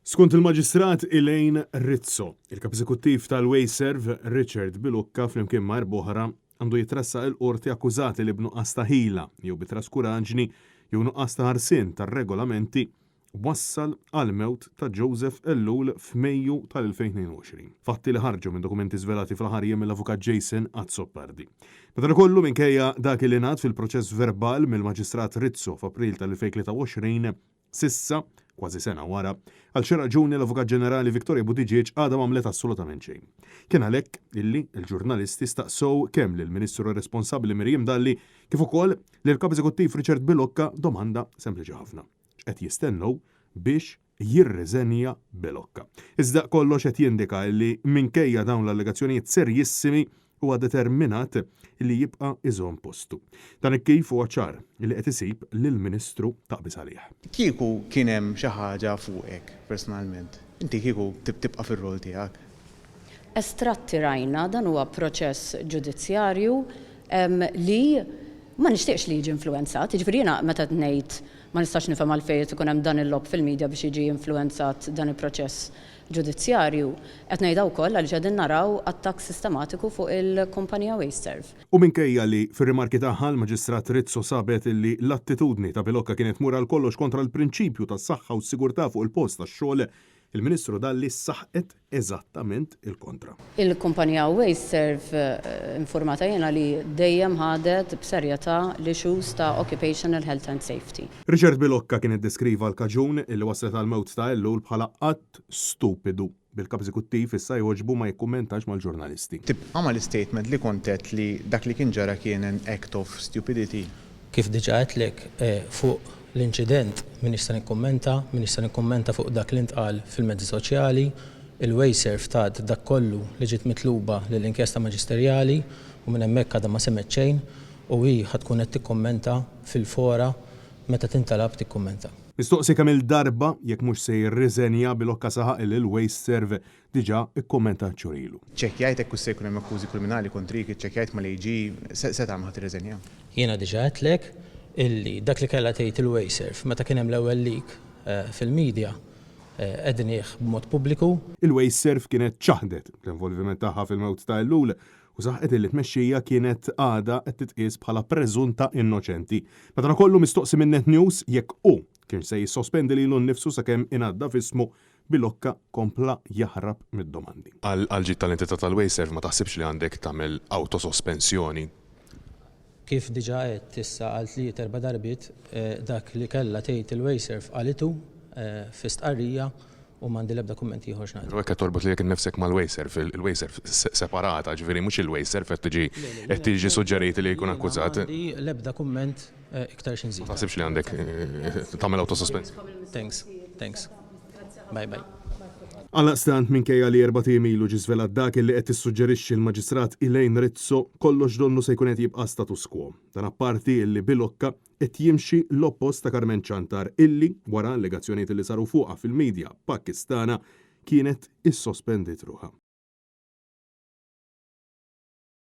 Skont il-Maġistrat Elaine Rizzo, il-Kap Eżekuttiv tal-Wayserv Richard Bilocca flimkien ma' oħra għandu jitressa il-qorti akkużati li b'nuqqas ta' ħila jew bitraskuraġni jew nuqqas ta' ħarsien tar-regolamenti wassal għal mewt ta' Joseph Ellul f'Mejju tal-2022. Fatti li ħarġu minn dokumenti żvelati fl-ħarja mill-avukat Jason Azzopardi. Madankollu minkejja dak li ngħad fil-proċess verbal mill-Maġistrat Rizzo f'April tal-2023 sissa kważi sena wara, għal xi raġuni l-Avukat Ġenerali Victoria Buttigieg għadha m'għamlet assolutament xejn. Kien għalhekk illi l-ġurnalisti staqsow kemm lill-Ministru responsabbli Miriam Dalli kif ukoll lill-Kap Eżekuttiv Richard Bilocca domanda sempliċi ħafna. X'qed jistennew biex jirriżenja Bilocca. Iżda kollox qed jindika li minkejja dawn l-allegazzjonijiet serjissimi huwa determinat li jibqa' iżomm postu. Dan kif huwa ċar li qed isib lill-Ministru taqbis għalih. Kieku kien hemm xi ħaġa fuqek personalment, inti kieku tibqa' fir-rol tiegħek. Estratti rajna dan huwa proċess ġudizzjarju li ma nixtieqx li jiġi influenzat. Jiġifieri jiena meta ngħid ma nistax nifhem għalfejn ikun hemm dan il-lob fil-medja biex jiġi influenzat dan il-proċess ġudizzjarju, qed ngħidha wkoll għaliex qegħdin naraw attakk sistematiku fuq il-kumpanija Wayserv. U minkejja li fir-rimarki tagħha l-Maġistrat Rizzo sabet li l-attitudni ta' Bilocca kienet mura l kollox kontra l-prinċipju tas-saħħa u s-sigurtà fuq il-post tax-xogħol, il-Ministru Dalli saħqet eżattament il-kontra. Il-kumpanija Wayserv informata jiena li dejjem ħadet b'serjetà l-issues ta' occupational health and safety. Richard Bilocca kien iddeskriva l-kaġun illi waslet għal-mewt ta' Ellul bħala qatt stupidu. Bil-Kap Eżekuttiv issa jogħġbu ma jikkummentax mal-ġurnalisti. Tibqa' mal-istatement li kontet li dak li kien ġara kien an act of stupidity. Kif diġà għedlek fuq l-inċident min nista' nikkummenta fuq dak li ntqal fil-mezzi soċjali, il-Wayserv tad dak kollu li ġiet mitluba lill-inkjesta maġisterjali u minn hemmhekk għadha ma semmet xejn u hi ħadkun qed tikkummenta fil-fora meta tintalab tikkummenta. Mistoqsi kemm il-darba jekk mhux se jirriżenja Bilocca saħaq li l-Wayserv diġà ikkummenta ċurilu. Ċekkjajt hekk se jkun hemm akkużi kriminali kontrik, ċekkjajt mal-AG se tagħmel ħadd irriżenja. Jiena diġà għedlek illi dak li kellha tgħid il-Wayserv meta kien hemm l-ewwel leak fil-medja qegħdinih b'mod pubbliku. Il-Wayserv kienet ċaħdet l-involviment tagħha fil-mewt ta' Ellul u saħqet li tmexxija kienet għada qed titqies bħala preżunta innoċenti. Madankollu mistoqsi minn Net News jekk hu kien se jissospendi lilu nnifsu sakemm ingħadda f'ismu Bilocca kompla jaħrab mid-domandi. Għal-ġid tal-entità tal-Wayserv ma taħsibx li għandek tagħmel autosospensjoni? Kif diġà qed issa qalt li terba' darbiet dak li kellha tgħid il-Wayserv qalitu fi stqarrija u m'għandi l-ebda kumment ieħor x'ngħid. Hekk qed torbot lilek innifsek mal-Wayserv, il-Wayserv separata, ġifieri mhux il-Wayserv qed tiġi suġġeriti li jkun akkużat. M'għandi l-ebda kumment iktar xi nżid. Ma taħsibx li għandek tagħmel autosospensjoni? Thanks. Bye. Għal-stant minkejja li 4 ilu ġiżvelat dak li qed tissuġġerixxi l-Maġistrat Elaine Rizzo kollox donnu se jkun qed jibqa' status quo. Dan apparti illi Bilocca qed jimxi l-oppost ta' Carmen Chantar illi wara allegazzjonijiet li saru fuqha fil-medja Pakistana kienet issospendit ruħha.